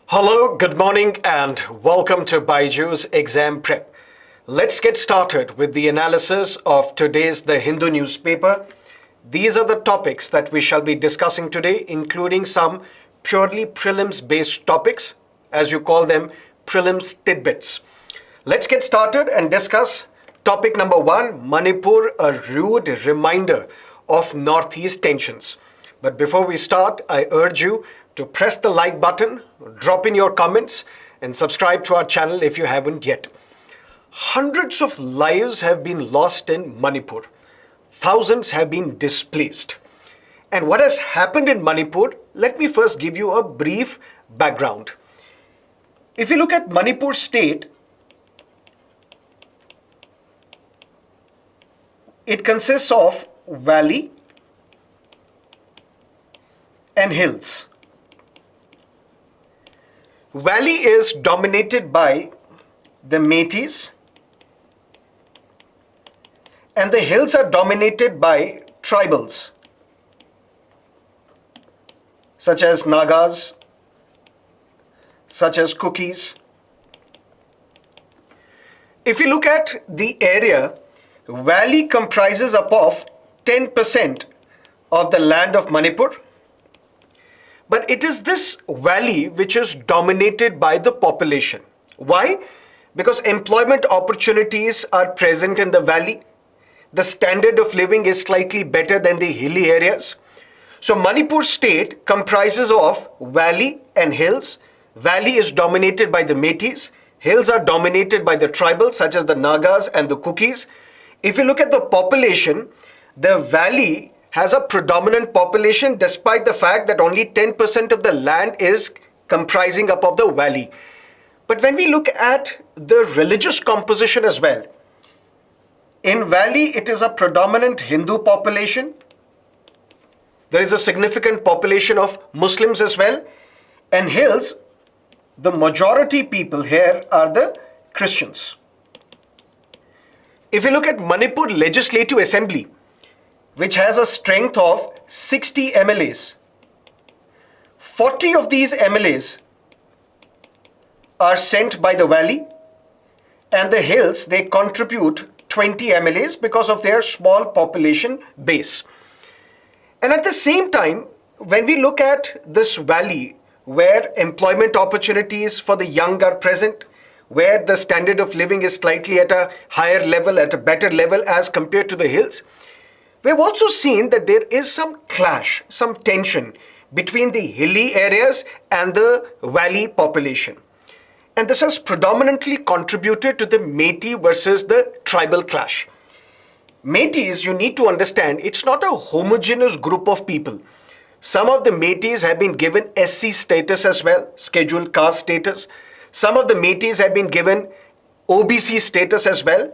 Hello, good morning, and welcome to BYJU'S Exam Prep. Let's get started with the analysis of today's The Hindu Newspaper. These are the topics that we shall be discussing today, including some purely prelims-based topics, as you call them, prelims tidbits. Let's get started and discuss topic number 1, Manipur, a rude reminder of Northeast tensions. But before we start, I urge you to press the like button, drop in your comments, and subscribe to our channel if you haven't yet. Hundreds of lives have been lost in Manipur. Thousands have been displaced. And what has happened in Manipur, let me first give you a brief background. If you look at Manipur state, it consists of valley and hills. Valley is dominated by the Métis and the hills are dominated by tribals such as Nagas, such as Kukis. If you look at the area, valley comprises up of 10% of the land of Manipur. But it is this valley which is dominated by the population. Why? Because employment opportunities are present in the valley. The standard of living is slightly better than the hilly areas. So Manipur state comprises of valley and hills. Valley is dominated by the Métis. Hills are dominated by the tribals such as the Nagas and the Kukis. If you look at the population, the valley has a predominant population despite the fact that only 10% of the land is comprising up of the valley. But when we look at the religious composition as well, in valley it is a predominant Hindu population. There is a significant population of Muslims as well. And hills, the majority people here are the Christians. If you look at Manipur Legislative Assembly, which has a strength of 60 MLAs. 40 of these MLAs are sent by the valley, and the hills, they contribute 20 MLAs because of their small population base. And at the same time, when we look at this valley where employment opportunities for the young are present, where the standard of living is slightly at a higher level, at a better level as compared to the hills, we've also seen that there is some clash, some tension between the hilly areas and the valley population. And this has predominantly contributed to the Métis versus the tribal clash. Métis, you need to understand, it's not a homogeneous group of people. Some of the Métis have been given SC status as well, scheduled caste status. Some of the Métis have been given OBC status as well.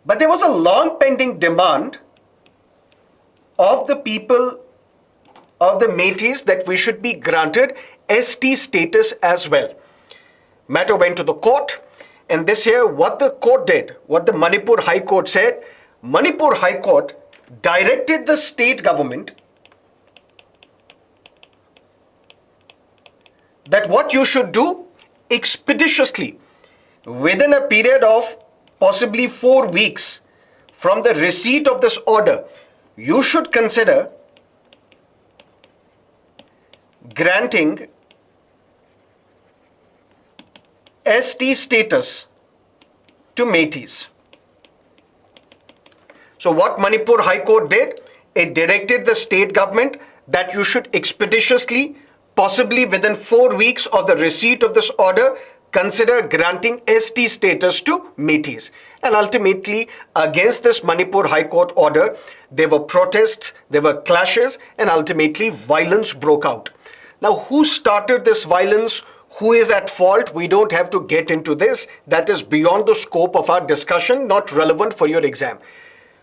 But there was a long pending demand of the people of the Métis that we should be granted ST status as well. Matter went to the court, and this year what the court did, what the Manipur High Court said, Manipur High Court directed the state government that what you should do expeditiously within a period of possibly 4 weeks from the receipt of this order, you should consider granting ST status to Métis. So what Manipur High Court did, it directed the state government that you should expeditiously, possibly within 4 weeks of the receipt of this order, consider granting ST status to Métis. And ultimately, against this Manipur High Court order, there were protests, there were clashes, and ultimately violence broke out. Now, who started this violence? Who is at fault? We don't have to get into this. That is beyond the scope of our discussion, not relevant for your exam.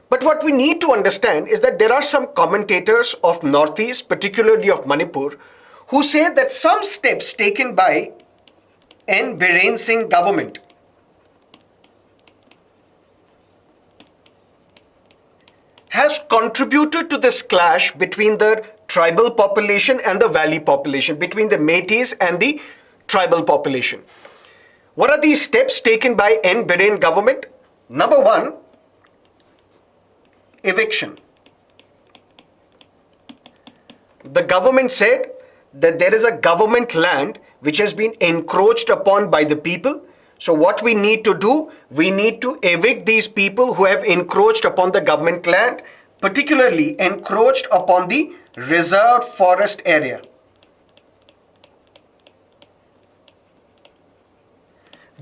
But what we need to understand is that there are some commentators of Northeast, particularly of Manipur, who say that some steps taken by N. Biren Singh government has contributed to this clash between the tribal population and the valley population, between the Métis and the tribal population. What are these steps taken by N. Biren government? Number one, eviction. The government said that there is a government land which has been encroached upon by the people. So what we need to do, we need to evict these people who have encroached upon the government land, particularly encroached upon the reserved forest area.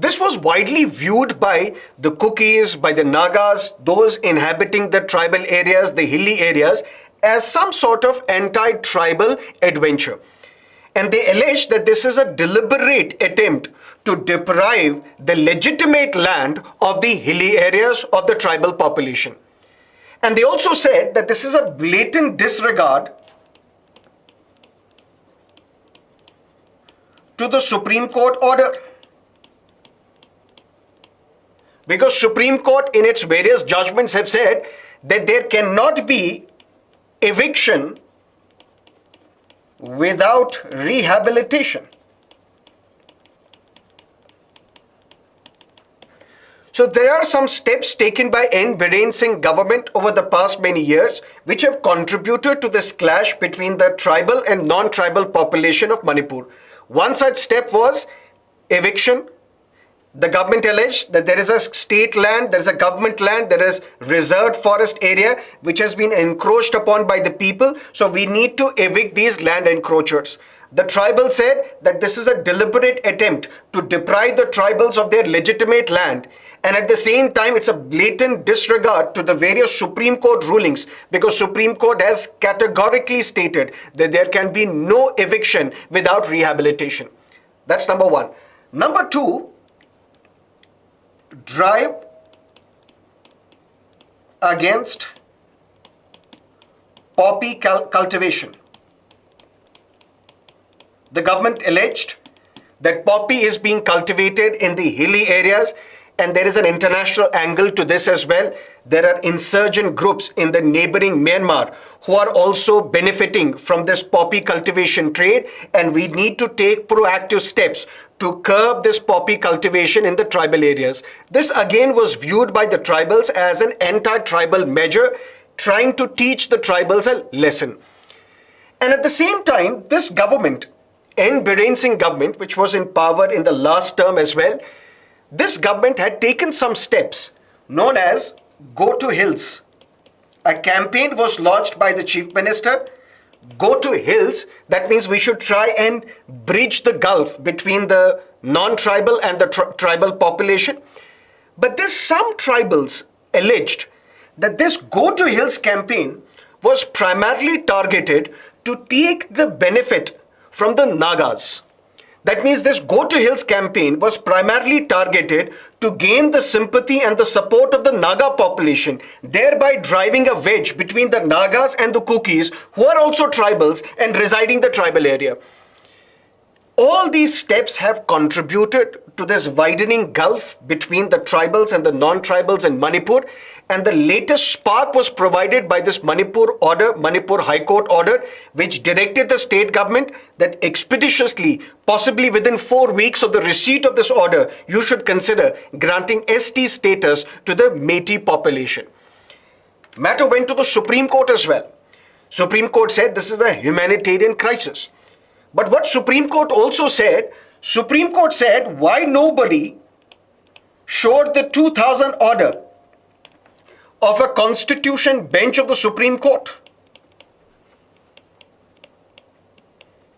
This was widely viewed by the Kukis, by the Nagas, those inhabiting the tribal areas, the hilly areas, as some sort of anti-tribal adventure. And they allege that this is a deliberate attempt to deprive the legitimate land of the hilly areas of the tribal population. And they also said that this is a blatant disregard to the Supreme Court order. Because Supreme Court in its various judgments have said that there cannot be eviction without rehabilitation. So there are some steps taken by N. Biren Singh government over the past many years which have contributed to this clash between the tribal and non-tribal population of Manipur. One such step was eviction. The government alleged that there is a state land, there is a government land, there is reserved forest area which has been encroached upon by the people. So we need to evict these land encroachers. The tribal said that this is a deliberate attempt to deprive the tribals of their legitimate land. And at the same time, it's a blatant disregard to the various Supreme Court rulings, because Supreme Court has categorically stated that there can be no eviction without rehabilitation. That's number one. Number two, drive against poppy cultivation. The government alleged that poppy is being cultivated in the hilly areas, and there is an international angle to this as well. There are insurgent groups in the neighboring Myanmar who are also benefiting from this poppy cultivation trade, and we need to take proactive steps to curb this poppy cultivation in the tribal areas. This again was viewed by the tribals as an anti-tribal measure, trying to teach the tribals a lesson. And at the same time, this government, N. Biren Singh government, which was in power in the last term as well, this government had taken some steps known as Go to Hills. A campaign was launched by the Chief Minister. Go to Hills, that means we should try and bridge the gulf between the non-tribal and the tribal population. But there's some tribals alleged that this Go to Hills campaign was primarily targeted to take the benefit from the Nagas. That means this Go to Hills campaign was primarily targeted to gain the sympathy and the support of the Naga population, thereby driving a wedge between the Nagas and the Kukis, who are also tribals and residing in the tribal area. All these steps have contributed to this widening gulf between the tribals and the non-tribals in Manipur, and the latest spark was provided by this Manipur High Court order, which directed the state government that expeditiously, possibly within 4 weeks of the receipt of this order, you should consider granting ST status to the Métis population. Matter went to the Supreme Court as well. Supreme Court said this is a humanitarian crisis. But what Supreme Court also said, Supreme Court said why nobody showed the 2000 order of a constitution bench of the Supreme Court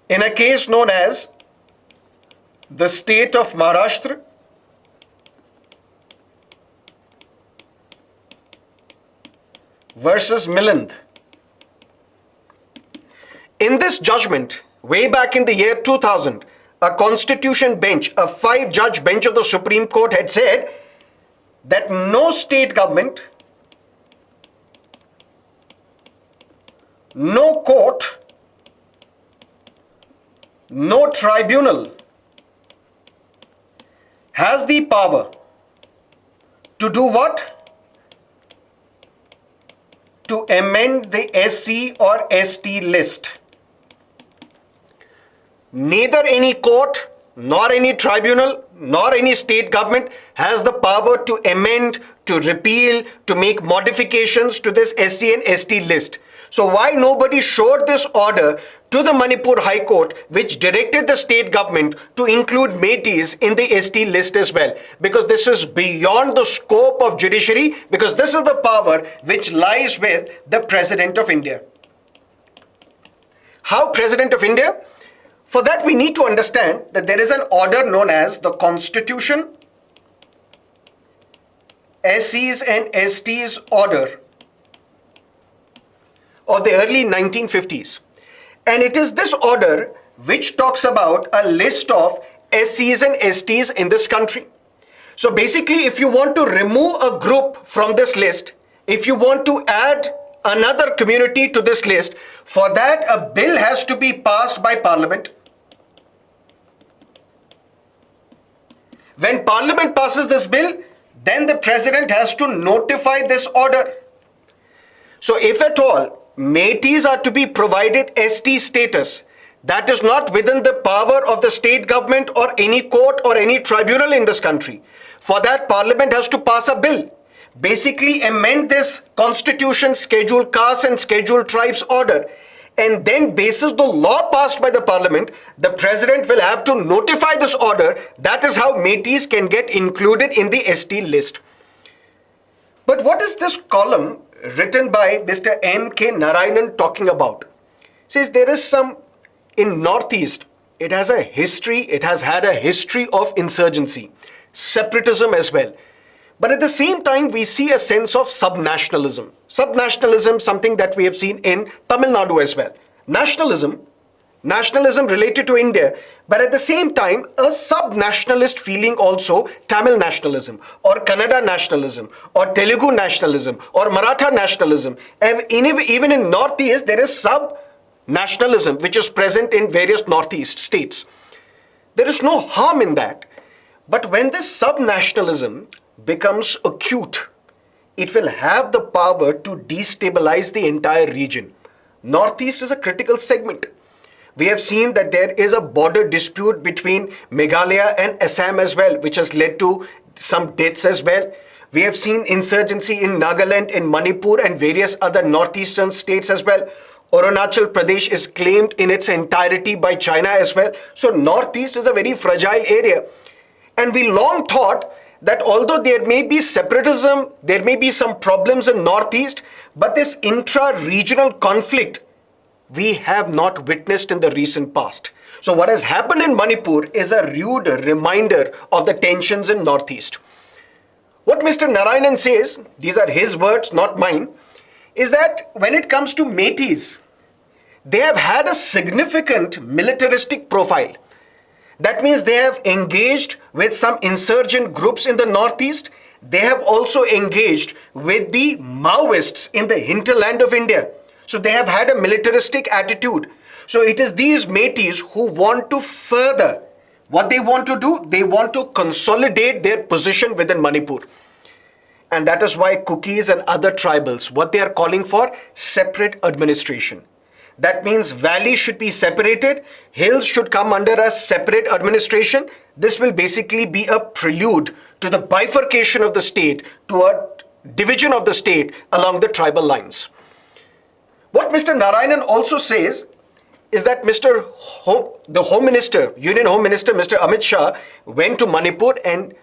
in a case known as the state of Maharashtra versus Miland. In this judgment, way back in the year 2000, a constitution bench, a 5-judge bench of the Supreme Court had said that no state government, no court, no tribunal has the power to do what? To amend the SC or ST list. Neither any court nor any tribunal, nor any state government has the power to amend, to repeal, to make modifications to this SC and ST list. So why nobody showed this order to the Manipur High Court, which directed the state government to include Métis in the ST list as well? Because this is beyond the scope of judiciary, because this is the power which lies with the President of India. How President of India? For that, we need to understand that there is an order known as the Constitution, SCs and STs order of the early 1950s. And it is this order which talks about a list of SCs and STs in this country. So basically, if you want to remove a group from this list, if you want to add another community to this list, for that a bill has to be passed by Parliament. When Parliament passes this bill, then the President has to notify this order. So if at all Métis are to be provided ST status, that is not within the power of the state government or any court or any tribunal in this country. For that, Parliament has to pass a bill. Basically amend this Constitution, Schedule Castes and Schedule Tribes order, and then basis the law passed by the Parliament, the President will have to notify this order. That is how Métis can get included in the ST list. But what is this column written by Mr. M.K. Narayanan talking about? It says there is some, in Northeast, it has a history, it has had a history of insurgency, separatism as well. But at the same time, we see a sense of subnationalism. Subnationalism, something that we have seen in Tamil Nadu as well. Nationalism related to India, but at the same time, a sub-nationalist feeling also, Tamil nationalism, or Kannada nationalism, or Telugu nationalism, or Maratha nationalism. And even in Northeast, there is sub-nationalism, which is present in various Northeast states. There is no harm in that. But when this sub-nationalism becomes acute, it will have the power to destabilize the entire region. Northeast is a critical segment. We have seen that there is a border dispute between Meghalaya and Assam as well, which has led to some deaths as well. We have seen insurgency in Nagaland, in Manipur and various other northeastern states as well. Arunachal Pradesh is claimed in its entirety by China as well. So Northeast is a very fragile area. And we long thought that although there may be separatism, there may be some problems in Northeast, but this intra-regional conflict we have not witnessed in the recent past. So what has happened in Manipur is a rude reminder of the tensions in Northeast. What Mr. Narayanan says, these are his words, not mine, is that when it comes to Métis, they have had a significant militaristic profile. That means they have engaged with some insurgent groups in the Northeast. They have also engaged with the Maoists in the hinterland of India. So they have had a militaristic attitude. So it is these Métis who want to further. What they want to do, they want to consolidate their position within Manipur. And that is why Kukis and other tribals, what they are calling for, separate administration. That means valleys should be separated, hills should come under a separate administration. This will basically be a prelude to the bifurcation of the state, to a division of the state along the tribal lines. What Mr. Narayanan also says is that the Home Minister, Union Home Minister, Mr. Amit Shah, went to Manipur and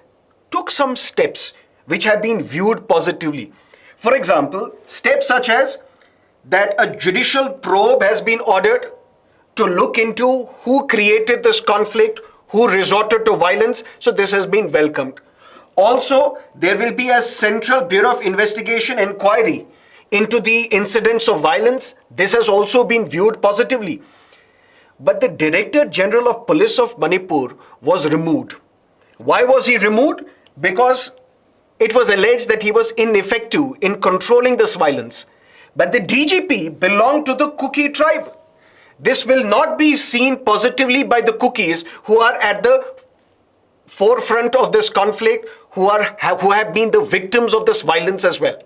took some steps which have been viewed positively. For example, steps such as that a judicial probe has been ordered to look into who created this conflict, who resorted to violence. So this has been welcomed. Also, there will be a Central Bureau of Investigation inquiry into the incidents of violence. This has also been viewed positively. But the Director General of Police of Manipur was removed. Why was he removed? Because it was alleged that he was ineffective in controlling this violence. But the DGP belonged to the Kuki tribe. This will not be seen positively by the Kukis who are at the forefront of this conflict, who have been the victims of this violence as well.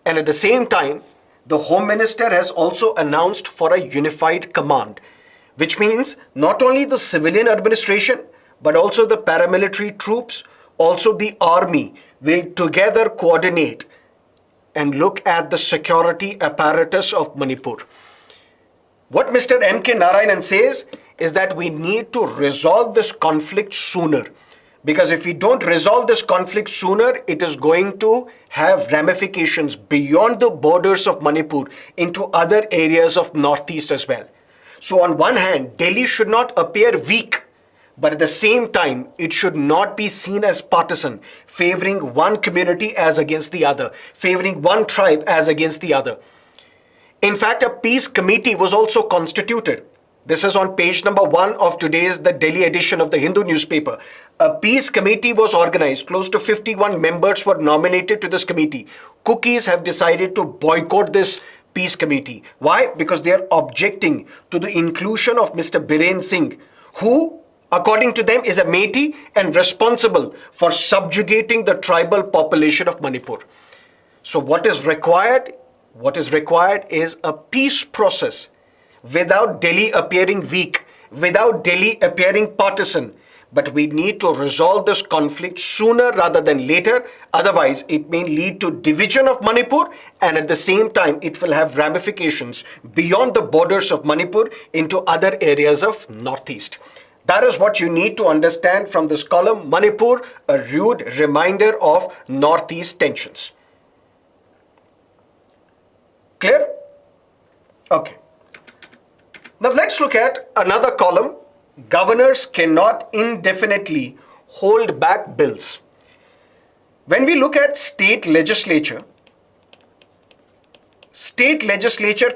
And at the same time, the Home Minister has also announced for a unified command, which means not only the civilian administration, but also the paramilitary troops, also the army will together coordinate and look at the security apparatus of Manipur. What Mr. M.K. Narayanan says is that we need to resolve this conflict sooner. Because if we don't resolve this conflict sooner, it is going to have ramifications beyond the borders of Manipur into other areas of Northeast as well. So on one hand, Delhi should not appear weak, but at the same time, it should not be seen as partisan, favoring one community as against the other, favoring one tribe as against the other. In fact, a peace committee was also constituted. This is on page number 1 of today's the Delhi edition of the Hindu newspaper. A peace committee was organized. Close to 51 members were nominated to this committee. Cookies have decided to boycott this peace committee. Why? Because they are objecting to the inclusion of Mr. Biren Singh, who, according to them, is a Metis and responsible for subjugating the tribal population of Manipur. So what is required? What is required is a peace process without Delhi appearing weak, without Delhi appearing partisan. But we need to resolve this conflict sooner rather than later. Otherwise, it may lead to division of Manipur, and at the same time, it will have ramifications beyond the borders of Manipur into other areas of Northeast. That is what you need to understand from this column, Manipur, a rude reminder of Northeast tensions. Clear? Okay. Now let's look at another column. Governors cannot indefinitely hold back bills. When we look at state legislature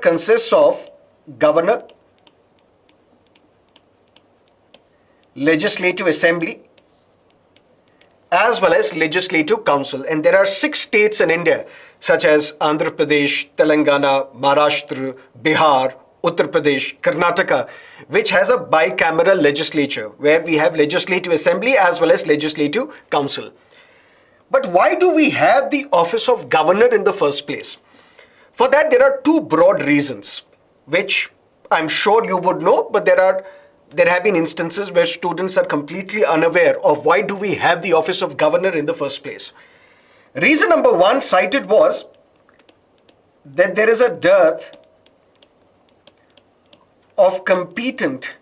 consists of governor, legislative assembly, as well as legislative council. And there are 6 states in India, such as Andhra Pradesh, Telangana, Maharashtra, Bihar, Uttar Pradesh, Karnataka, which has a bicameral legislature where we have legislative assembly as well as legislative council. But why do we have the office of governor in the first place? For that, there are 2 broad reasons, which I'm sure you would know, but there have been instances where students are completely unaware of why do we have the office of governor in the first place. Reason number 1 cited was that there is a dearth of competent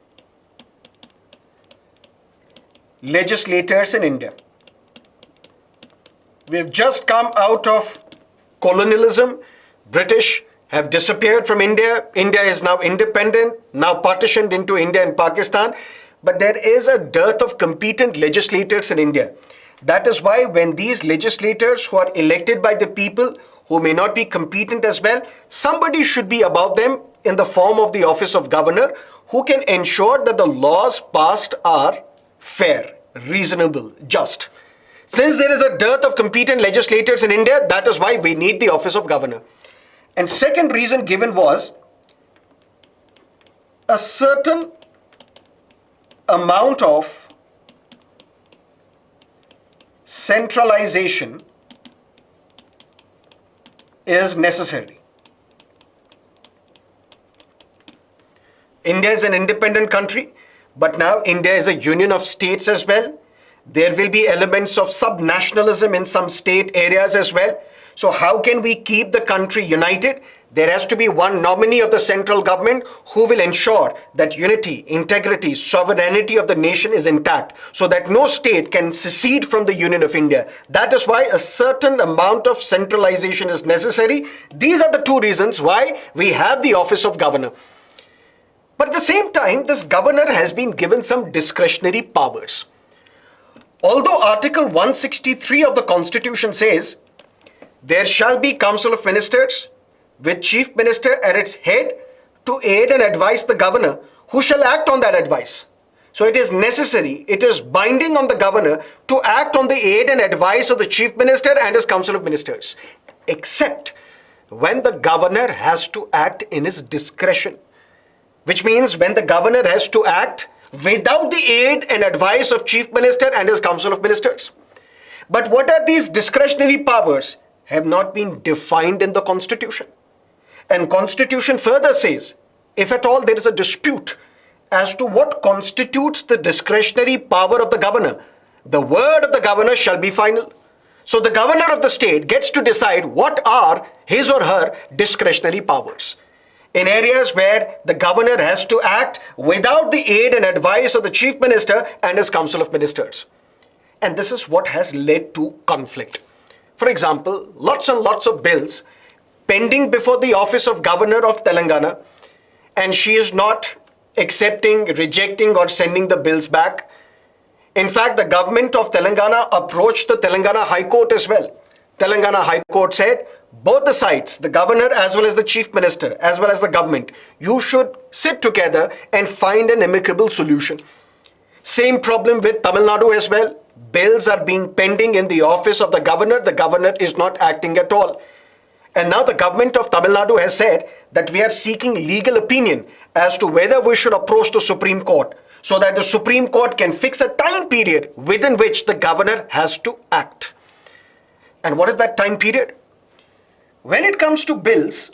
legislators in India. We've just come out of colonialism. British have disappeared from India. India is now independent, now partitioned into India and Pakistan. But there is a dearth of competent legislators in India. That is why when these legislators who are elected by the people, who may not be competent as well, somebody should be above them in the form of the office of governor, who can ensure that the laws passed are fair, reasonable, just. Since there is a dearth of competent legislators in India, that is why we need the office of governor. And second reason given was a certain amount of centralization is necessary. India is an independent country, but now India is a union of states as well. There will be elements of sub-nationalism in some state areas as well. So how can we keep the country united? There has to be one nominee of the central government who will ensure that unity, integrity, sovereignty of the nation is intact so that no state can secede from the Union of India. That is why a certain amount of centralization is necessary. These are the 2 reasons why we have the office of governor. But at the same time, this governor has been given some discretionary powers. Although Article 163 of the Constitution says, there shall be Council of Ministers with Chief Minister at its head to aid and advise the governor, who shall act on that advice. So it is necessary, it is binding on the governor to act on the aid and advice of the Chief Minister and his Council of Ministers, except when the governor has to act in his discretion. Which means when the governor has to act without the aid and advice of Chief Minister and his Council of Ministers. But what are these discretionary powers? Have not been defined in the Constitution. And Constitution further says, if at all there is a dispute as to what constitutes the discretionary power of the governor. The word of the governor shall be final. So the governor of the state gets to decide what are his or her discretionary powers. In areas where the governor has to act without the aid and advice of the chief minister and his council of ministers. And this is what has led to conflict. For example, lots and lots of bills pending before the office of governor of Telangana, and she is not accepting, rejecting, or sending the bills back. In fact, the government of Telangana approached the Telangana High Court as well. Telangana High Court said, both the sides, the governor as well as the chief minister, as well as the government, you should sit together and find an amicable solution. Same problem with Tamil Nadu as well. Bills are being pending in the office of the governor is not acting at all. And now the government of Tamil Nadu has said that we are seeking legal opinion as to whether we should approach the Supreme Court so that the Supreme Court can fix a time period within which the governor has to act. And what is that time period? When it comes to bills,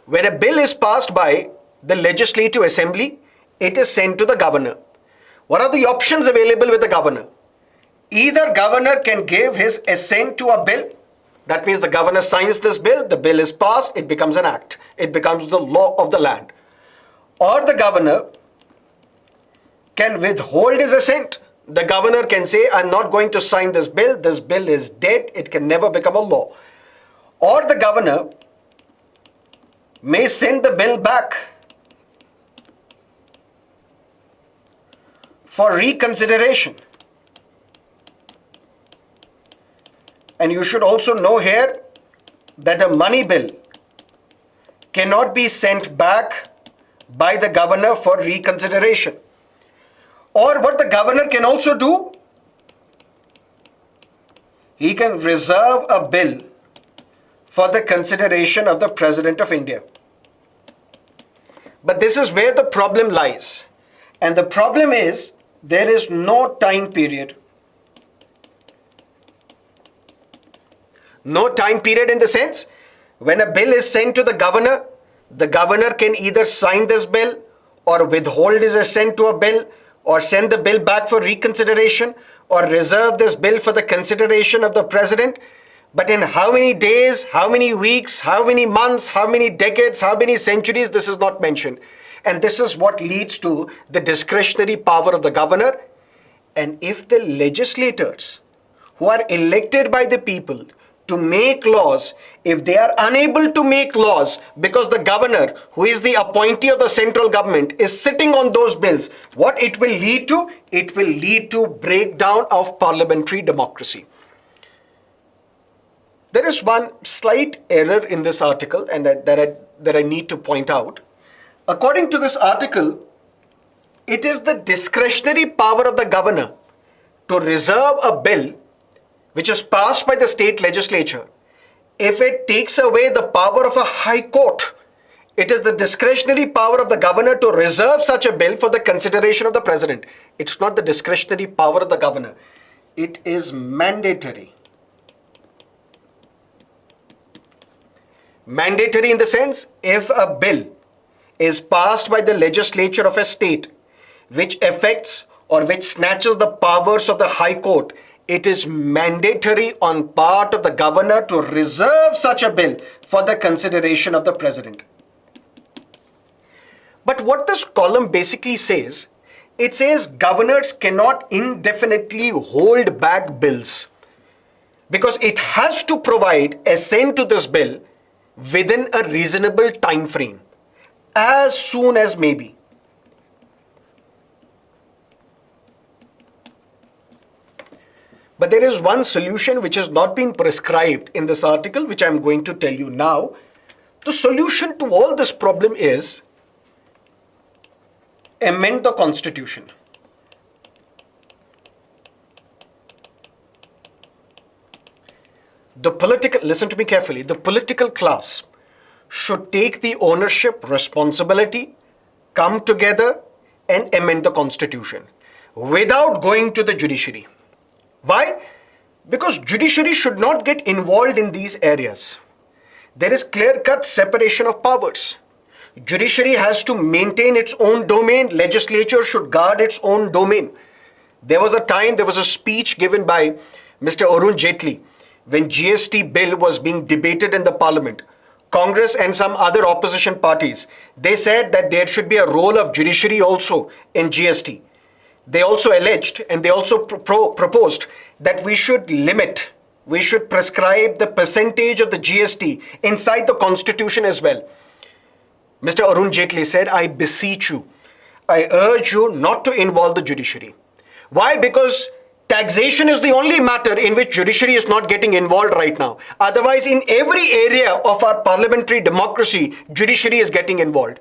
when a bill is passed by the Legislative Assembly, it is sent to the governor. What are the options available with the governor? Either governor can give his assent to a bill. That means the governor signs this bill, the bill is passed, it becomes an act. It becomes the law of the land. Or the governor can withhold his assent. The governor can say, I'm not going to sign this bill is dead, it can never become a law. Or the governor may send the bill back for reconsideration. And you should also know here that a money bill cannot be sent back by the governor for reconsideration. Or what the governor can also do, he can reserve a bill for the consideration of the President of India. But this is where the problem lies. And the problem is there is no time period. No time period in the sense, when a bill is sent to the governor can either sign this bill or withhold his assent to a bill or send the bill back for reconsideration or reserve this bill for the consideration of the president. But in how many days, how many weeks, how many months, how many decades, how many centuries, this is not mentioned. And this is what leads to the discretionary power of the governor. And if the legislators who are elected by the people to make laws, if they are unable to make laws because the governor, who is the appointee of the central government, is sitting on those bills, what it will lead to? It will lead to breakdown of parliamentary democracy. There is one slight error in this article and that I need to point out. According to this article, it is the discretionary power of the governor to reserve a bill which is passed by the state legislature. If it takes away the power of a high court, it is the discretionary power of the governor to reserve such a bill for the consideration of the president. It's not the discretionary power of the governor. It is mandatory. Mandatory in the sense, if a bill is passed by the legislature of a state which affects or which snatches the powers of the high court, it is mandatory on part of the governor to reserve such a bill for the consideration of the president. But what this column basically says, it says governors cannot indefinitely hold back bills because it has to provide assent to this bill within a reasonable time frame, as soon as may be. But there is one solution which has not been prescribed in this article, which I'm going to tell you now. The solution to all this problem is amend the constitution. Listen to me carefully, the political class should take the ownership, responsibility, come together and amend the constitution without going to the judiciary. Why? Because judiciary should not get involved in these areas. There is clear-cut separation of powers. Judiciary has to maintain its own domain. Legislature should guard its own domain. There was a speech given by Mr. Arun Jaitley when GST bill was being debated in the parliament. Congress and some other opposition parties, they said that there should be a role of judiciary also in GST. They also alleged and they also proposed that we should prescribe the percentage of the GST inside the constitution as well. Mr. Arun Jaitley said, I beseech you, I urge you not to involve the judiciary. Why? Because taxation is the only matter in which judiciary is not getting involved right now. Otherwise, in every area of our parliamentary democracy, judiciary is getting involved.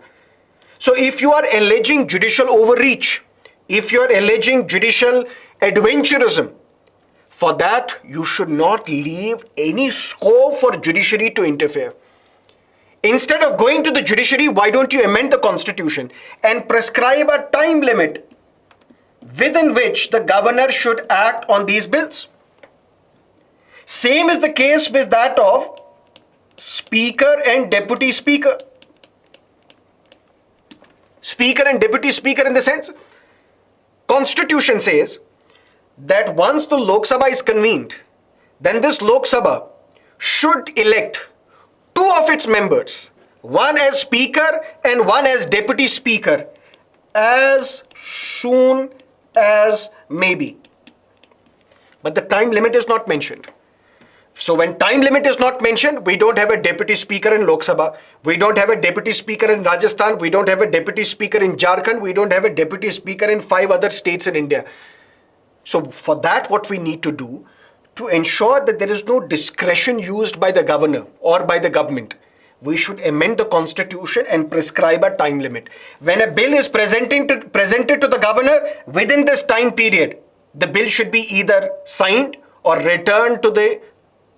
So if you are alleging judicial overreach, if you are alleging judicial adventurism, for that you should not leave any scope for judiciary to interfere. Instead of going to the judiciary, why don't you amend the constitution and prescribe a time limit within which the governor should act on these bills? Same is the case with that of speaker and deputy speaker. Speaker and deputy speaker in the sense, constitution says that once the Lok Sabha is convened, then this Lok Sabha should elect two of its members, one as speaker and one as deputy speaker, as soon as may be. But the time limit is not mentioned. So when time limit is not mentioned, we don't have a deputy speaker in Lok Sabha, we don't have a deputy speaker in Rajasthan, we don't have a deputy speaker in Jharkhand, we don't have a deputy speaker in 5 other states in India. So for that, what we need to do to ensure that there is no discretion used by the governor or by the government, we should amend the constitution and prescribe a time limit. When a bill is presented to the governor, within this time period, the bill should be either signed or returned to the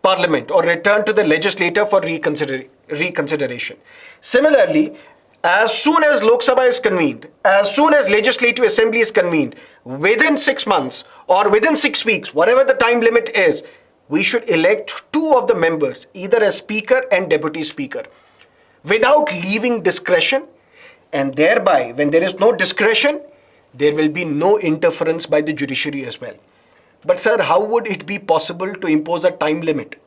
parliament or returned to the legislator for reconsideration. Similarly, as soon as Lok Sabha is convened, as soon as Legislative Assembly is convened, within 6 months or within 6 weeks, whatever the time limit is, we should elect two of the members, either as speaker and deputy speaker, without leaving discretion. And thereby, when there is no discretion, there will be no interference by the judiciary as well. But sir, how would it be possible to impose a time limit?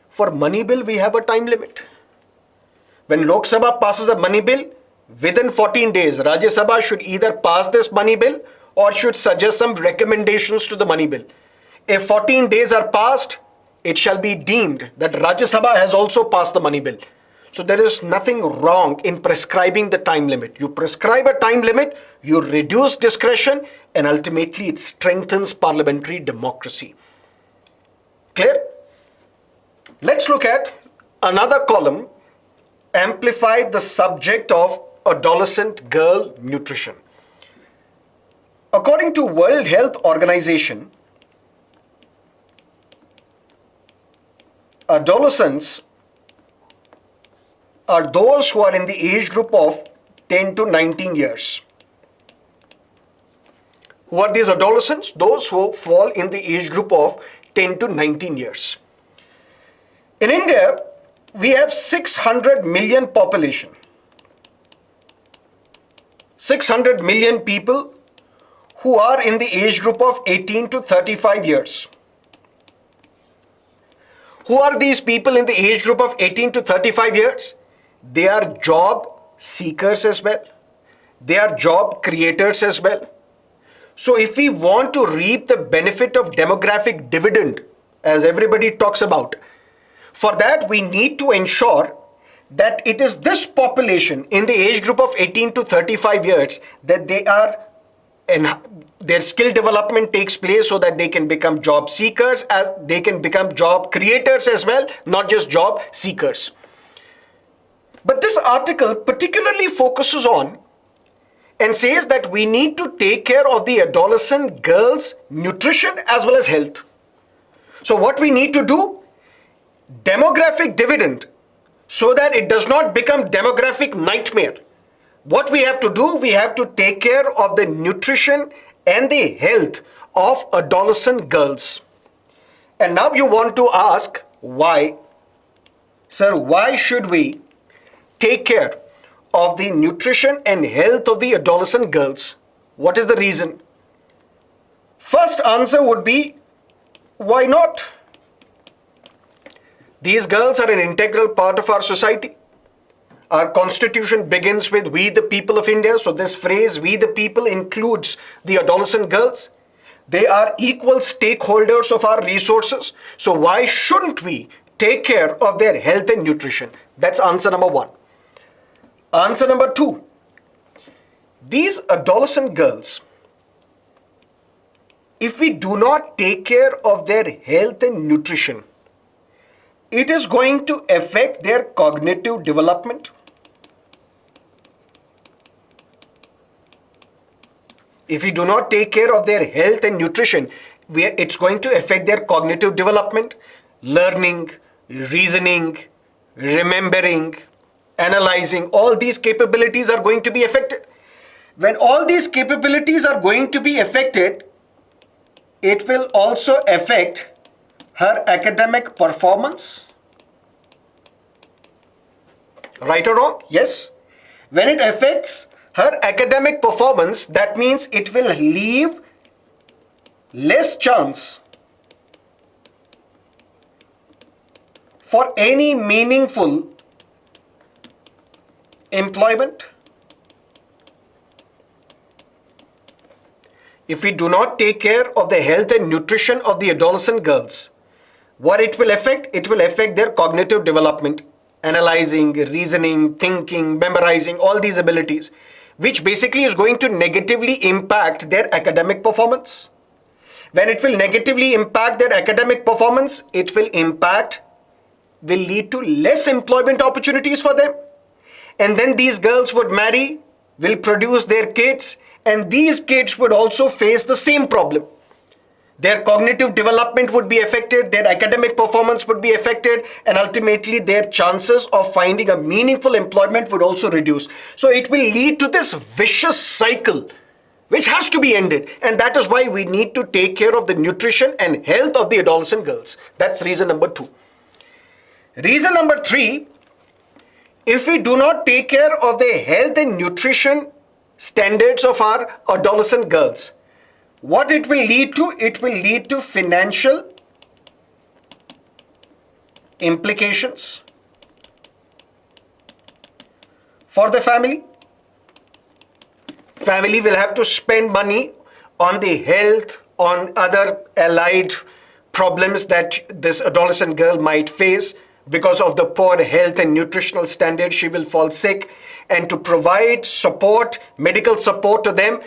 For money bill, we have a time limit. When Lok Sabha passes a money bill, within 14 days, Rajya Sabha should either pass this money bill or should suggest some recommendations to the money bill. If 14 days are passed, it shall be deemed that Rajya Sabha has also passed the money bill. So there is nothing wrong in prescribing the time limit. You prescribe a time limit, you reduce discretion, and ultimately it strengthens parliamentary democracy. Clear? Let's look at another column, amplify the subject of adolescent girl nutrition. According to World Health Organization, adolescents are those who are in the age group of 10 to 19 years. Who are these adolescents? Those who fall in the age group of 10 to 19 years. In India, we have 600 million population. 600 million people who are in the age group of 18 to 35 years. Who are these people in the age group of 18 to 35 years? They are job seekers as well. They are job creators as well. So if we want to reap the benefit of demographic dividend, as everybody talks about, for that we need to ensure that it is this population in the age group of 18 to 35 years that they are, and their skill development takes place so that they can become job seekers, as they can become job creators as well, not just job seekers. But this article particularly focuses on and says that we need to take care of the adolescent girls' nutrition as well as health. So what we need to do? Demographic dividend, so that it does not become demographic nightmare. What we have to do? We have to take care of the nutrition and the health of adolescent girls. And now you want to ask why? Sir, why should we take care of the nutrition and health of the adolescent girls. What is the reason? First answer would be, why not? These girls are an integral part of our society. Our constitution begins with "we the people of India." So this phrase "we the people" includes the adolescent girls. They are equal stakeholders of our resources. So why shouldn't we take care of their health and nutrition? That's answer number one. Answer number two. These adolescent girls, if we do not take care of their health and nutrition, it is going to affect their cognitive development. If we do not take care of their health and nutrition, it's going to affect their cognitive development, learning, reasoning, remembering, analyzing. All these capabilities are going to be affected. When all these capabilities are going to be affected, it will also affect her academic performance. Right or wrong? Yes. When it affects her academic performance, that means it will leave less chance for any meaningful employment. If we do not take care of the health and nutrition of the adolescent girls, what it will affect? It will affect their cognitive development, analyzing, reasoning, thinking, memorizing, all these abilities, which basically is going to negatively impact their academic performance. When it will negatively impact their academic performance, it will lead to less employment opportunities for them. And then these girls would marry, will produce their kids, and these kids would also face the same problem. Their cognitive development would be affected, their academic performance would be affected, and ultimately their chances of finding a meaningful employment would also reduce. So it will lead to this vicious cycle, which has to be ended. And that is why we need to take care of the nutrition and health of the adolescent girls. That's reason number two. Reason number three, if we do not take care of the health and nutrition standards of our adolescent girls, what it will lead to? It will lead to financial implications for the family. Family will have to spend money on the health, on other allied problems that this adolescent girl might face. Because of the poor health and nutritional standards, she will fall sick. And to provide support, medical support to them,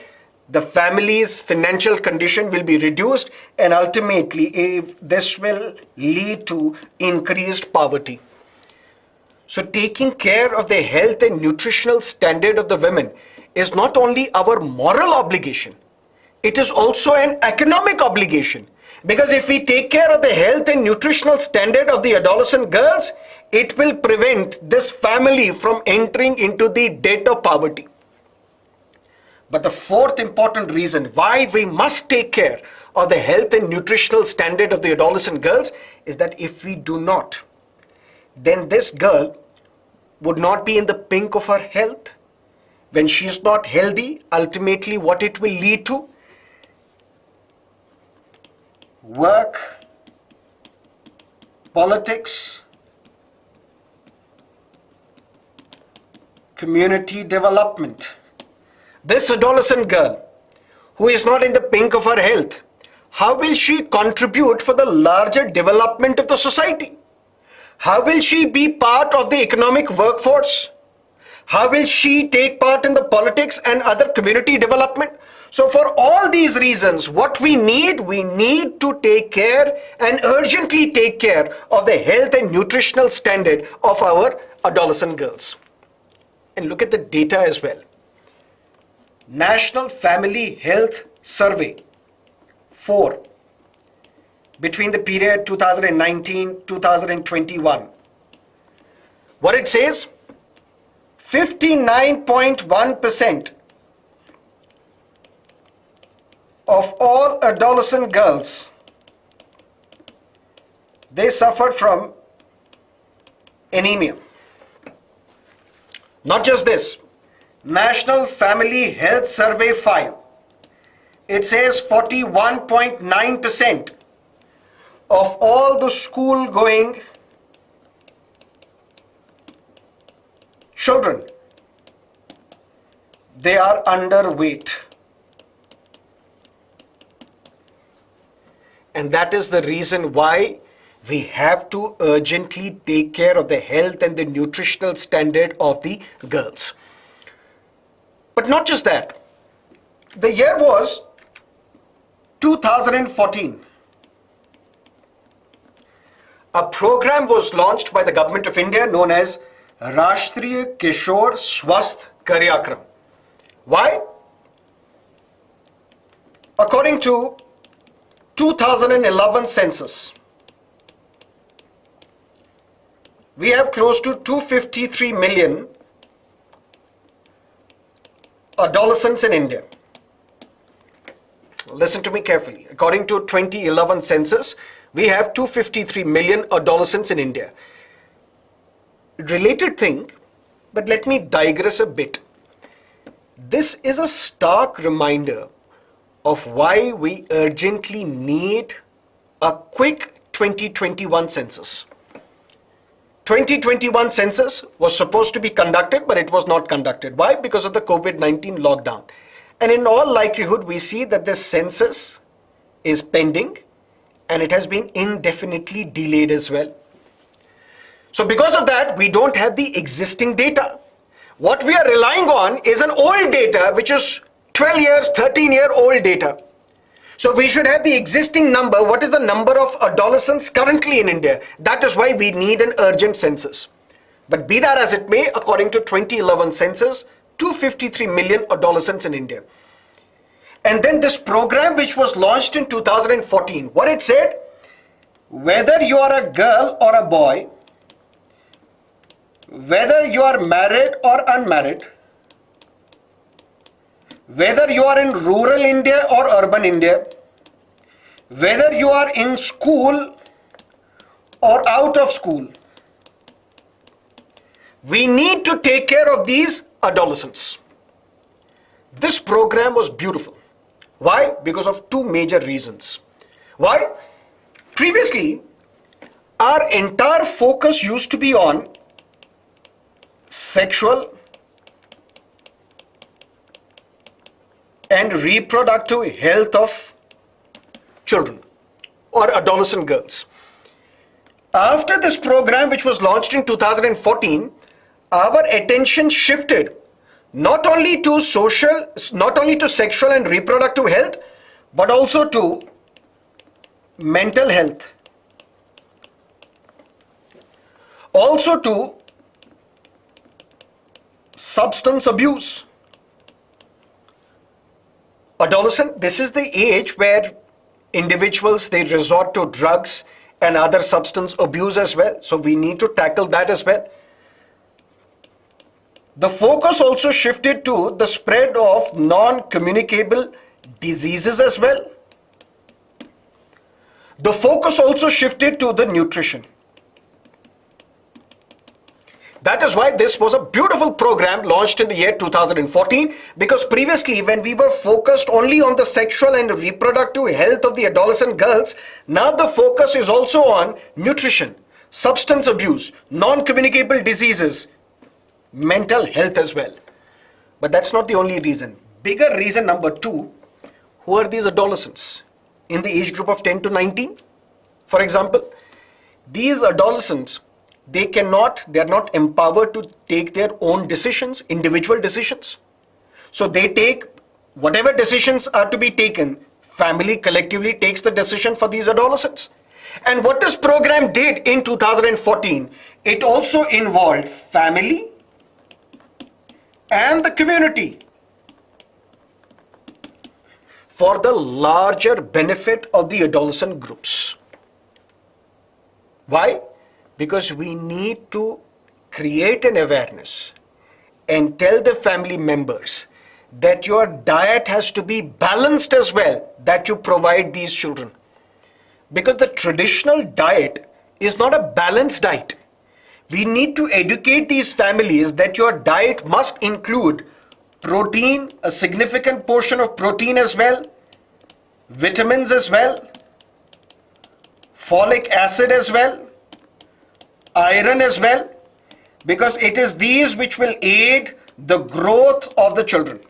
the family's financial condition will be reduced, and ultimately this will lead to increased poverty. So taking care of the health and nutritional standard of the women is not only our moral obligation, it is also an economic obligation. Because if we take care of the health and nutritional standard of the adolescent girls, it will prevent this family from entering into the debt of poverty. But the fourth important reason why we must take care of the health and nutritional standard of the adolescent girls is that if we do not, then this girl would not be in the pink of her health. When she is not healthy, ultimately what it will lead to? Work, politics, community development. This adolescent girl who is not in the pink of her health, how will she contribute for the larger development of the society? How will she be part of the economic workforce? How will she take part in the politics and other community development? So for all these reasons, what we need to take care and urgently take care of the health and nutritional standard of our adolescent girls. And look at the data as well. National Family Health Survey 4 between the period 2019-2021. What it says? 59.1% of all adolescent girls, they suffered from anemia. Not just this, National Family Health Survey 5, it says 41.9% of all the school going children, they are underweight. And that is the reason why we have to urgently take care of the health and the nutritional standard of the girls. But not just that. The year was 2014. A program was launched by the government of India known as Rashtriya Kishore Swasth Karyakram. Why? According to 2011 census, we have close to 253 million adolescents in India. Listen to me carefully. According to 2011 census, we have 253 million adolescents in India. Related thing, but let me digress a bit. This is a stark reminder of why we urgently need a quick 2021 census. 2021 census was supposed to be conducted, but it was not conducted. Why? Because of the COVID-19 lockdown. And in all likelihood, we see that this census is pending and it has been indefinitely delayed as well. So because of that, we don't have the existing data. What we are relying on is an old data, which is 12 years, 13-year-old data. So we should have the existing number. What is the number of adolescents currently in India? That is why we need an urgent census. But be that as it may, according to 2011 census, 253 million adolescents in India. And then this program which was launched in 2014, what it said, whether you are a girl or a boy, whether you are married or unmarried, whether you are in rural India or urban India, whether you are in school or out of school, we need to take care of these adolescents. This program was beautiful. Why? Because of two major reasons. Why? Previously, our entire focus used to be on sexual and reproductive health of children or adolescent girls. After this program, which was launched in 2014, our attention shifted not only to sexual and reproductive health, but also to mental health, also to substance abuse. Adolescent, this is the age where individuals, they resort to drugs and other substance abuse as well. So we need to tackle that as well. The focus also shifted to the spread of non-communicable diseases as well. The focus also shifted to the nutrition. That is why this was a beautiful program launched in the year 2014, because previously when we were focused only on the sexual and reproductive health of the adolescent girls, now the focus is also on nutrition, substance abuse, non-communicable diseases, mental health as well. But that's not the only reason. Bigger reason number two, who are these adolescents? In the age group of 10 to 19, for example, these adolescents, they are not empowered to take their own decisions, individual decisions. So they take whatever decisions are to be taken, family collectively takes the decision for these adolescents. And what this program did in 2014, it also involved family and the community for the larger benefit of the adolescent groups. Why? Because we need to create an awareness and tell the family members that your diet has to be balanced as well, that you provide these children. Because the traditional diet is not a balanced diet. We need to educate these families that your diet must include protein, a significant portion of protein as well, vitamins as well, folic acid as well, iron as well, because it is these which will aid the growth of the children.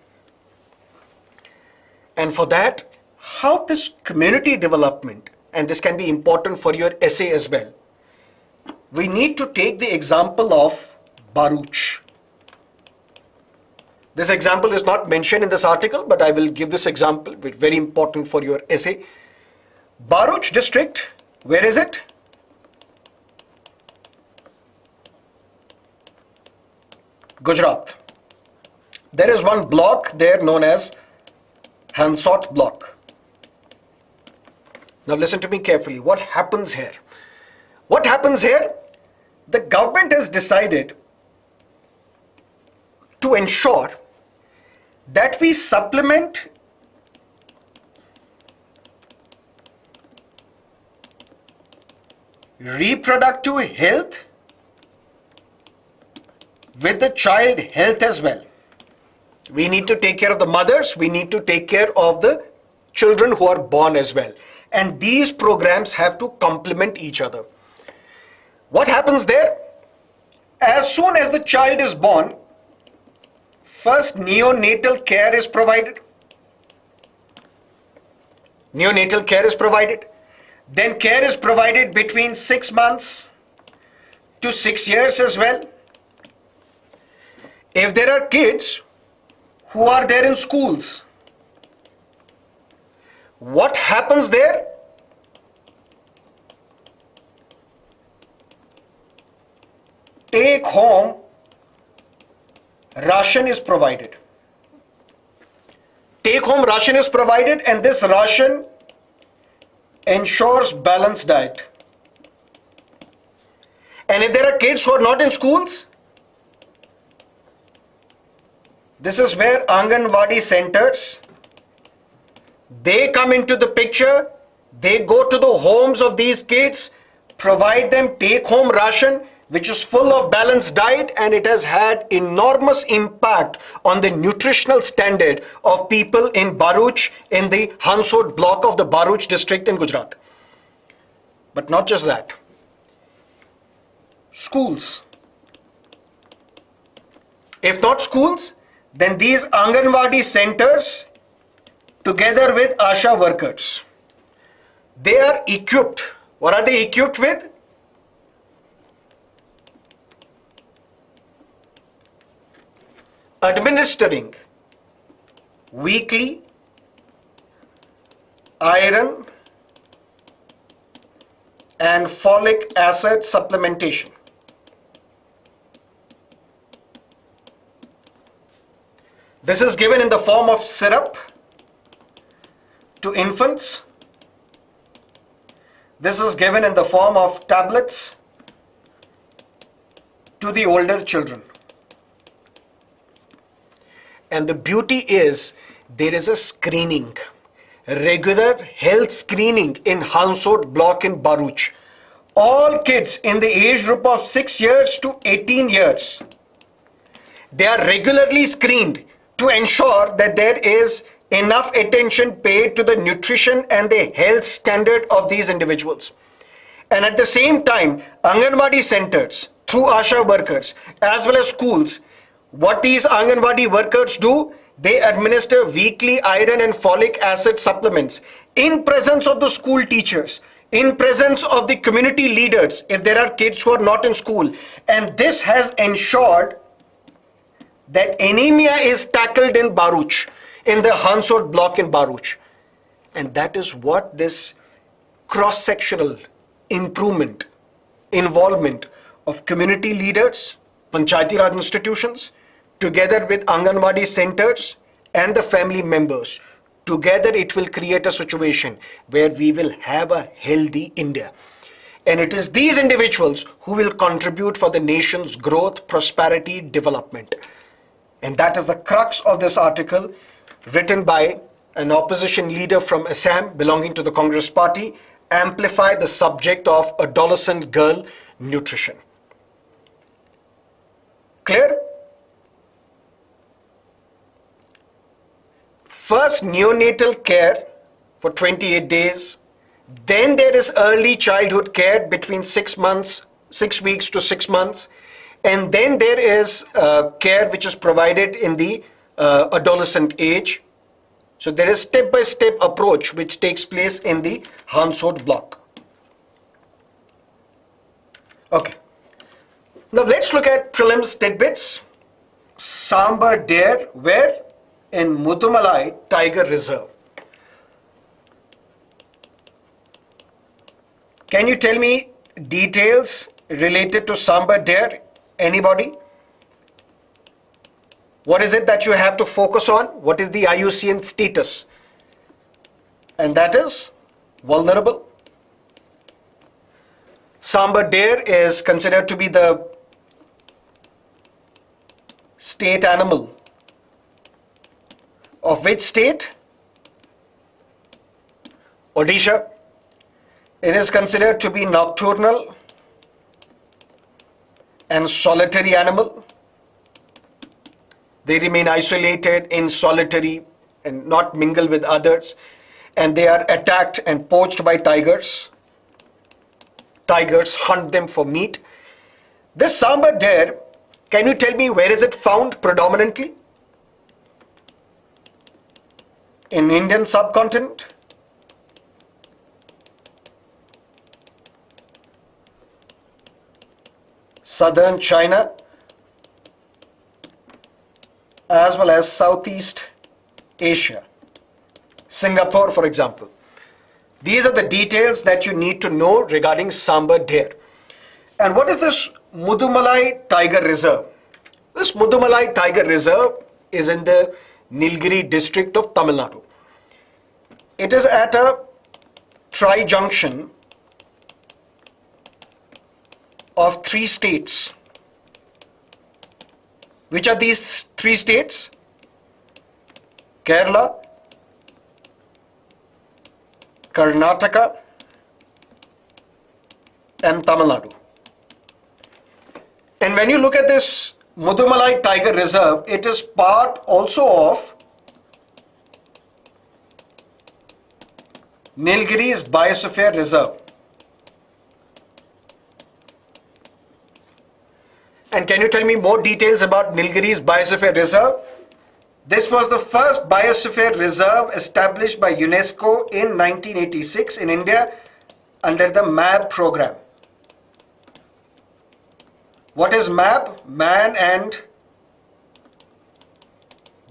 And for that, how this community development, and this can be important for your essay as well, we need to take the example of Bharuch. This example is not mentioned in this article, but I will give this example, which is very important for your essay. Bharuch district, where is it? Gujarat. There is one block there known as Hansot block. Now listen to me carefully. What happens here? What happens here? The government has decided to ensure that we supplement reproductive health with the child health as well. We need to take care of the mothers, we need to take care of the children who are born as well. And these programs have to complement each other. What happens there? As soon as the child is born, first neonatal care is provided. Neonatal care is provided. Then care is provided between 6 months to 6 years as well. If there are kids who are there in schools, what happens there? Take home ration is provided. Take home ration is provided, and this ration ensures balanced diet. And if there are kids who are not in schools, this is where Anganwadi centers, they come into the picture. They go to the homes of these kids, provide them take home ration which is full of balanced diet, and it has had enormous impact on the nutritional standard of people in Bharuch, in the Hansot block of the Bharuch district in Gujarat. But not just that. Schools. If not schools, then these Anganwadi centers, together with Asha workers, they are equipped. What are they equipped with? Administering weekly iron and folic acid supplementation. This is given in the form of syrup to infants. This is given in the form of tablets to the older children. And the beauty is, there is a screening, regular health screening in Hansot block in Bharuch. All kids in the age group of 6 years to 18 years, they are regularly screened to ensure that there is enough attention paid to the nutrition and the health standard of these individuals. And at the same time, Anganwadi centers, through Asha workers, as well as schools, what these Anganwadi workers do, they administer weekly iron and folic acid supplements in presence of the school teachers, in presence of the community leaders, if there are kids who are not in school. And this has ensured that anemia is tackled in Bharuch, in the Hansot block in Bharuch. And that is what this cross-sectional improvement, involvement of community leaders, Panchayati Raj institutions, together with Anganwadi centers and the family members, together it will create a situation where we will have a healthy India. And it is these individuals who will contribute for the nation's growth, prosperity, development. And that is the crux of this article, written by an opposition leader from Assam belonging to the Congress party, Amplify, the subject of adolescent girl nutrition. Clear? First, neonatal care for 28 days. Then there is early childhood care between 6 weeks to 6 months. And then there is care which is provided in the adolescent age. So there is step-by-step approach which takes place in the Hansard block. Okay. Now let's look at prelims tidbits. Sambar Deer, where? In Mudumalai Tiger Reserve. Can you tell me details related to Sambar Deer? Anybody? What is it that you have to focus on? What is the IUCN status? And that is vulnerable. Sambar Deer is considered to be the state animal of which state? Odisha. It is considered to be nocturnal and solitary animal. They remain isolated in solitary and not mingle with others, and they are attacked and poached by tigers. Tigers hunt them for meat. This Sambar Deer, can you tell me where is it found predominantly? In Indian subcontinent? Southern China, as well as Southeast Asia. Singapore, for example. These are the details that you need to know regarding Sambar Deer. And what is this Mudumalai Tiger Reserve? This Mudumalai Tiger Reserve is in the Nilgiri district of Tamil Nadu. It is at a tri-junction of 3 states. Which are these 3 states? Kerala, Karnataka, and Tamil Nadu. And when you look at this Mudumalai Tiger Reserve, it is part also of Nilgiri's Biosphere Reserve. And can you tell me more details about Nilgiri's Biosphere Reserve? This was the first biosphere reserve established by UNESCO in 1986 in India under the MAB program. What is MAB? Man and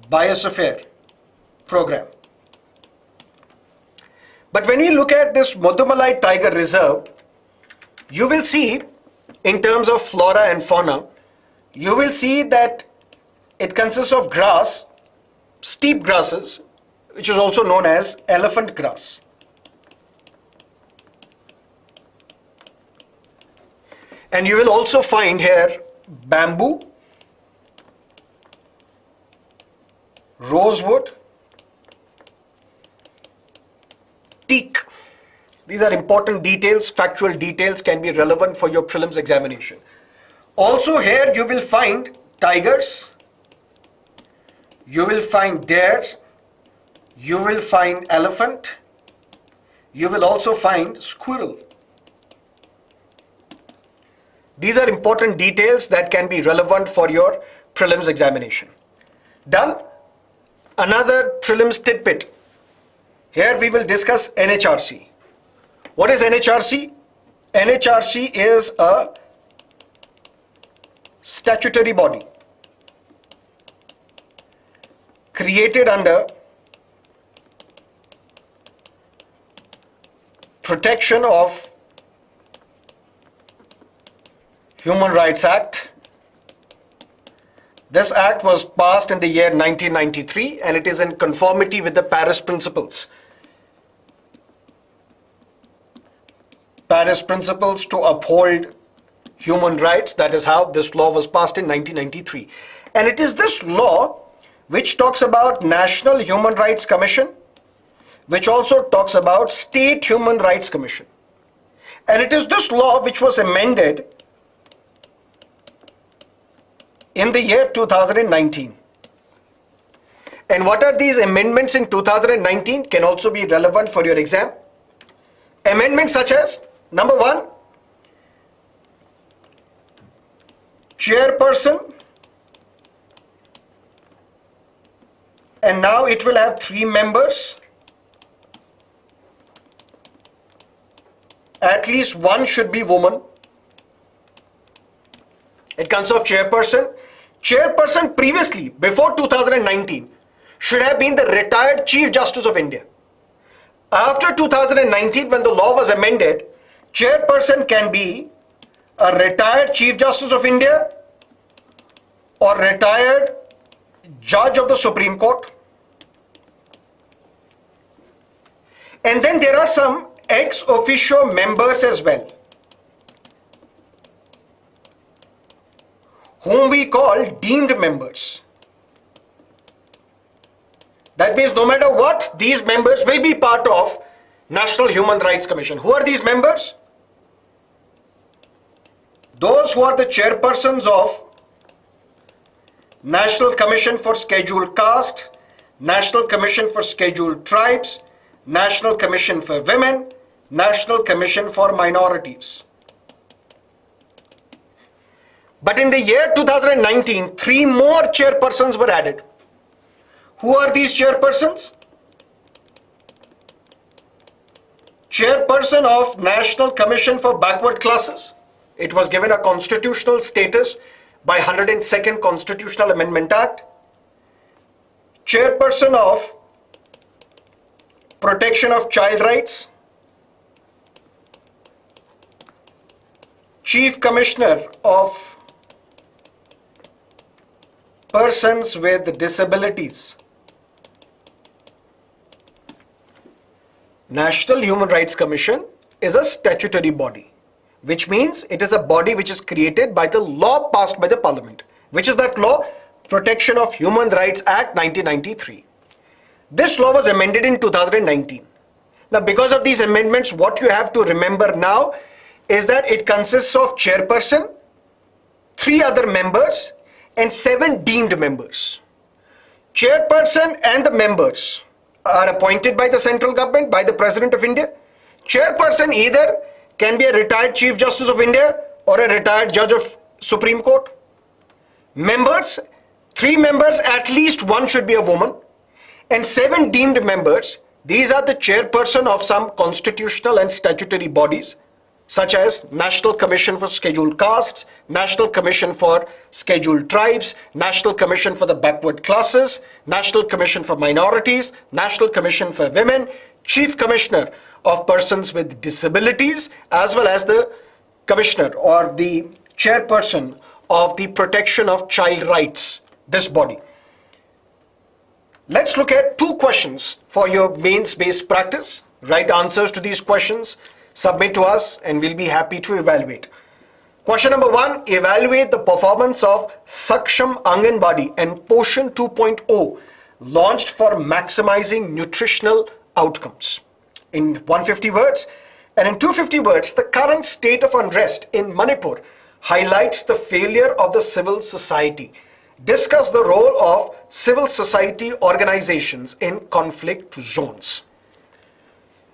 Biosphere program. But when we look at this Mudumalai Tiger Reserve, you will see in terms of flora and fauna, you will see that it consists of grass, steep grasses, which is also known as elephant grass. And you will also find here bamboo, rosewood, teak. These are important details, factual details can be relevant for your prelims examination. Also here you will find tigers, you will find deers, you will find elephant, you will also find squirrel. These are important details that can be relevant for your prelims examination. Done? Another prelims tidbit. Here we will discuss NHRC. What is NHRC? NHRC is a statutory body created under Protection of Human Rights Act. This act was passed in the year 1993 and it is in conformity with the Paris Principles. Paris Principles to uphold human rights, that is how this law was passed in 1993. And it is this law which talks about National Human Rights Commission, which also talks about State Human Rights Commission. And it is this law which was amended in the year 2019. And what are these amendments in 2019 can also be relevant for your exam. Amendments such as, number 1, chairperson, and now it will have 3 members. At least one should be woman. It consists of chairperson. Chairperson previously, before 2019, should have been the retired Chief Justice of India. After 2019, when the law was amended, chairperson can be a retired Chief Justice of India or retired Judge of the Supreme Court. And then there are some ex officio members as well, whom we call deemed members. That means no matter what, these members will be part of National Human Rights Commission. Who are these members? Those who are the chairpersons of National Commission for Scheduled Caste, National Commission for Scheduled Tribes, National Commission for Women, National Commission for Minorities. But in the year 2019, 3 more chairpersons were added. Who are these chairpersons? Chairperson of National Commission for Backward Classes. It was given a constitutional status by 102nd Constitutional Amendment Act. Chairperson of Protection of Child Rights. Chief Commissioner of Persons with Disabilities. National Human Rights Commission is a statutory body, which means it is a body which is created by the law passed by the Parliament. Which is that law? Protection of Human Rights Act 1993. This law was amended in 2019. Now, because of these amendments, what you have to remember now is that it consists of chairperson, 3 other members, and 7 deemed members. Chairperson and the members are appointed by the central government, by the President of India. Chairperson either can be a retired Chief Justice of India or a retired Judge of Supreme Court. Members, 3 members, at least one should be a woman, and 7 deemed members. These are the chairperson of some constitutional and statutory bodies, such as National Commission for Scheduled Castes, National Commission for Scheduled Tribes, National Commission for the Backward Classes, National Commission for Minorities, National Commission for Women, Chief Commissioner of Persons with Disabilities, as well as the Commissioner or the Chairperson of the Protection of Child Rights, this body. Let's look at 2 questions for your mains-based practice. Write answers to these questions, submit to us, and we'll be happy to evaluate. Question number 1, evaluate the performance of Saksham Anganwadi and Poshan 2.0 launched for maximizing nutritional outcomes. In 150 words, and in 250 words, the current state of unrest in Manipur highlights the failure of the civil society. Discuss the role of civil society organizations in conflict zones.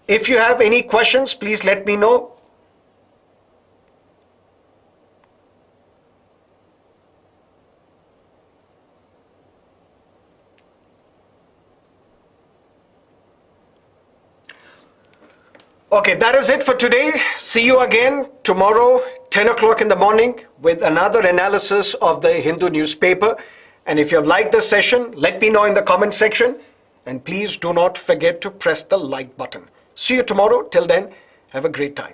If you have any questions, please let me know. Okay, that is it for today. See you again tomorrow, 10 o'clock in the morning, with another analysis of the Hindu newspaper. And if you have liked this session, let me know in the comment section. And please do not forget to press the like button. See you tomorrow. Till then, have a great time.